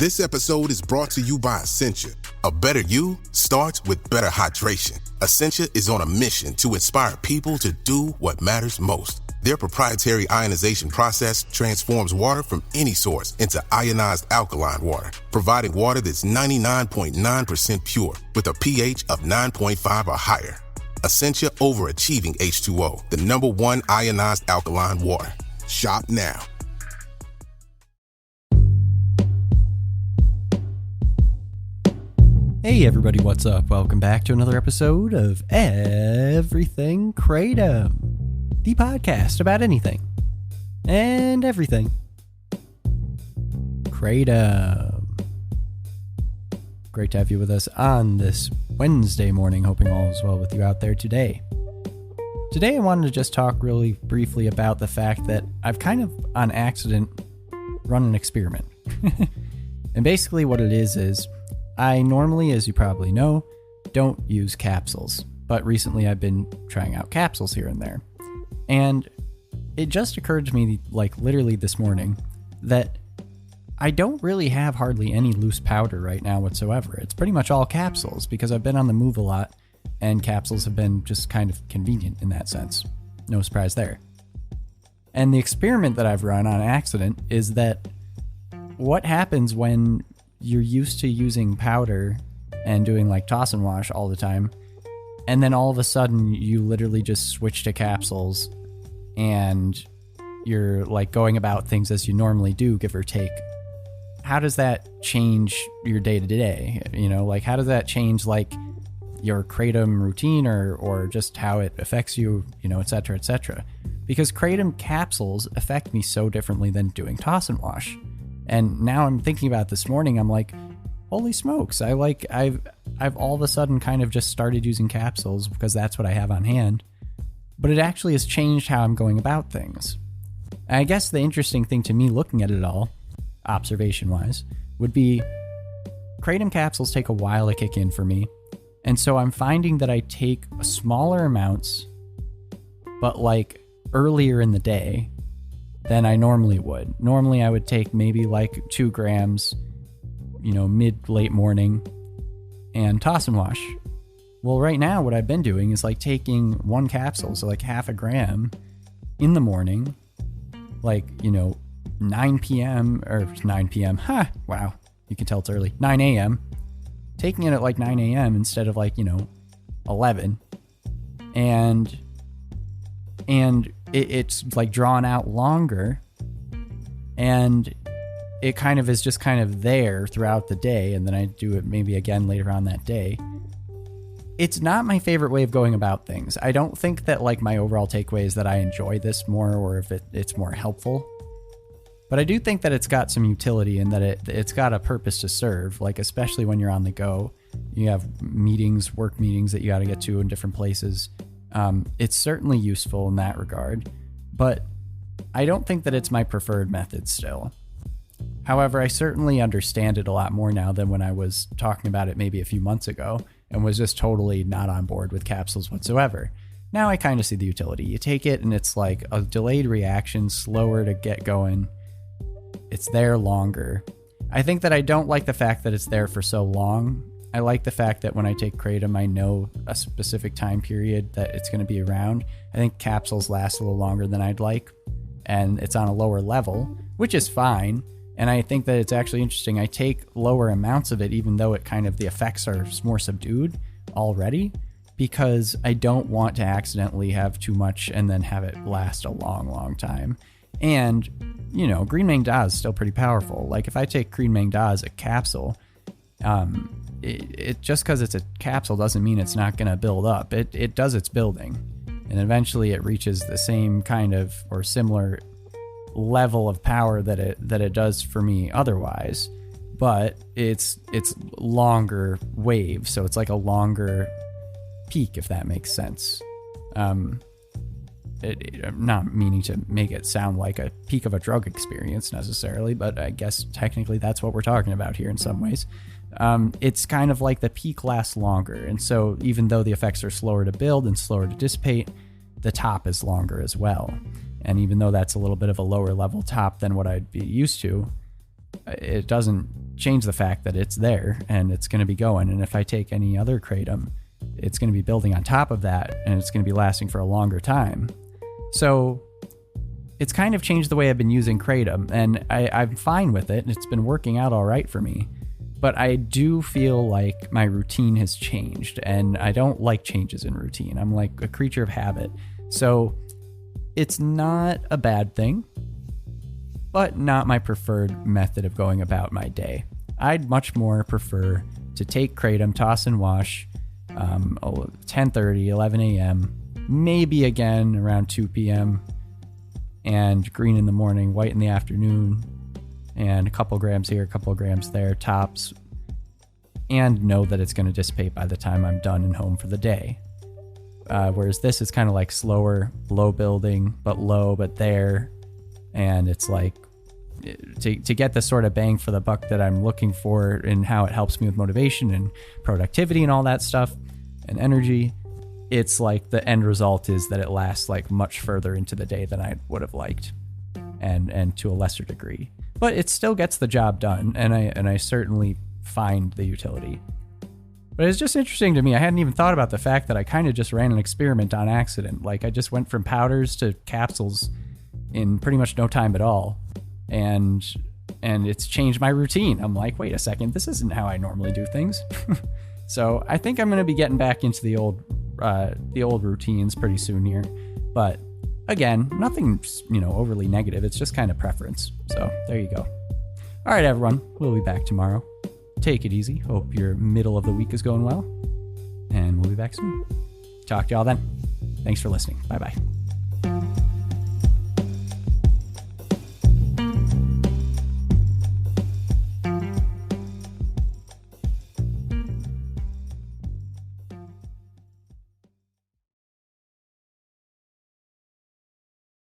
This episode is brought to you by Essentia. A better you starts with better hydration. Essentia is on a mission to inspire people to do what matters most. Their proprietary ionization process transforms water from any source into ionized alkaline water, providing water that's 99.9% pure with a pH of 9.5 or higher. Essentia Overachieving H2O, the #1 ionized alkaline water. Shop now. Hey everybody, what's up? Welcome back to another episode of Everything Kratom, the podcast about anything and everything Kratom. Great to have you with us on this Wednesday morning, hoping all is well with you out there today. Today I wanted to just talk really briefly about the fact that I've kind of on accident run an experiment. And basically what it is I normally, as you probably know, don't use capsules, but recently I've been trying out capsules here and there. And it just occurred to me, like literally this morning, that I don't really have hardly any loose powder right now whatsoever. It's pretty much all capsules because I've been on the move a lot and capsules have been just kind of convenient in that sense. No surprise there. And the experiment that I've run on accident is that what happens when you're used to using powder and doing like toss and wash all the time, and then all of a sudden you literally just switch to capsules and you're like going about things as you normally do, give or take. How does that change your day to day? You know, like how does that change like your kratom routine or just how it affects you, you know, et cetera, et cetera. Because kratom capsules affect me so differently than doing toss and wash. And now I'm thinking about it this morning, I'm like, holy smokes, I've all of a sudden kind of just started using capsules because that's what I have on hand. But it actually has changed how I'm going about things. And I guess the interesting thing to me looking at it all, observation-wise, would be kratom capsules take a while to kick in for me. And so I'm finding that I take smaller amounts, but like earlier in the day, than I normally would. Normally I would take maybe like 2 grams, you know, late morning and toss and wash. Well, right now what I've been doing is like taking 1 capsule, so like half a gram in the morning, like, you know, 9 p.m. or 9 p.m. Wow. You can tell it's early. 9 a.m. Taking it at like 9 a.m. instead of like, you know, 11. And it's like drawn out longer, and it kind of is just kind of there throughout the day, and then I do it maybe again later on that day. It's not my favorite way of going about things. I don't think that like my overall takeaway is that I enjoy this more or if it's more helpful, but I do think that it's got some utility and that it's got a purpose to serve, like especially when you're on the go. You have meetings, work meetings that you got to get to in different places. It's certainly useful in that regard, but I don't think that it's my preferred method still. However, I certainly understand it a lot more now than when I was talking about it maybe a few months ago and was just totally not on board with capsules whatsoever. Now I kind of see the utility. You take it and it's like a delayed reaction, slower to get going. It's there longer. I think that I don't like the fact that it's there for so long. I like the fact that when I take kratom, I know a specific time period that it's going to be around. I think capsules last a little longer than I'd like, and it's on a lower level, which is fine. And I think that it's actually interesting. I take lower amounts of it, even though it kind of the effects are more subdued already, because I don't want to accidentally have too much and then have it last a long, long time. And, you know, green Maeng Da is still pretty powerful. Like if I take green Maeng Da as a capsule, it just because it's a capsule doesn't mean it's not going to build up. It does its building, and eventually it reaches the same kind of or similar level of power that it does for me otherwise, but it's longer wave, so it's like a longer peak, if that makes sense. I'm not meaning to make it sound like a peak of a drug experience necessarily, but I guess technically that's what we're talking about here in some ways. It's kind of like the peak lasts longer, and so even though the effects are slower to build and slower to dissipate, the top is longer as well. And even though that's a little bit of a lower level top than what I'd be used to, it doesn't change the fact that it's there and it's going to be going. And if I take any other kratom, it's going to be building on top of that, and it's going to be lasting for a longer time. So it's kind of changed the way I've been using kratom, and I'm fine with it, and it's been working out all right for me. But I do feel like my routine has changed, and I don't like changes in routine. I'm like a creature of habit. So it's not a bad thing, but not my preferred method of going about my day. I'd much more prefer to take kratom, toss and wash, 10:30, 11 a.m., maybe again around 2 p.m., and green in the morning, white in the afternoon, and a couple grams here, a couple grams there, tops, and know that it's going to dissipate by the time I'm done and home for the day. Whereas this is kind of like slower, low building, but low, but there. And it's like to get the sort of bang for the buck that I'm looking for and how it helps me with motivation and productivity and all that stuff and energy. It's like the end result is that it lasts like much further into the day than I would have liked, and to a lesser degree. But it still gets the job done, and I certainly find the utility. But it's just interesting to me. I hadn't even thought about the fact that I kind of just ran an experiment on accident. Like I just went from powders to capsules in pretty much no time at all. And it's changed my routine. I'm like, wait a second, this isn't how I normally do things. So I think I'm going to be getting back into the old routines pretty soon here. But again, nothing, overly negative. It's just kind of preference. So there you go. All right, everyone. We'll be back tomorrow. Take it easy. Hope your middle of the week is going well. And we'll be back soon. Talk to y'all then. Thanks for listening. Bye-bye.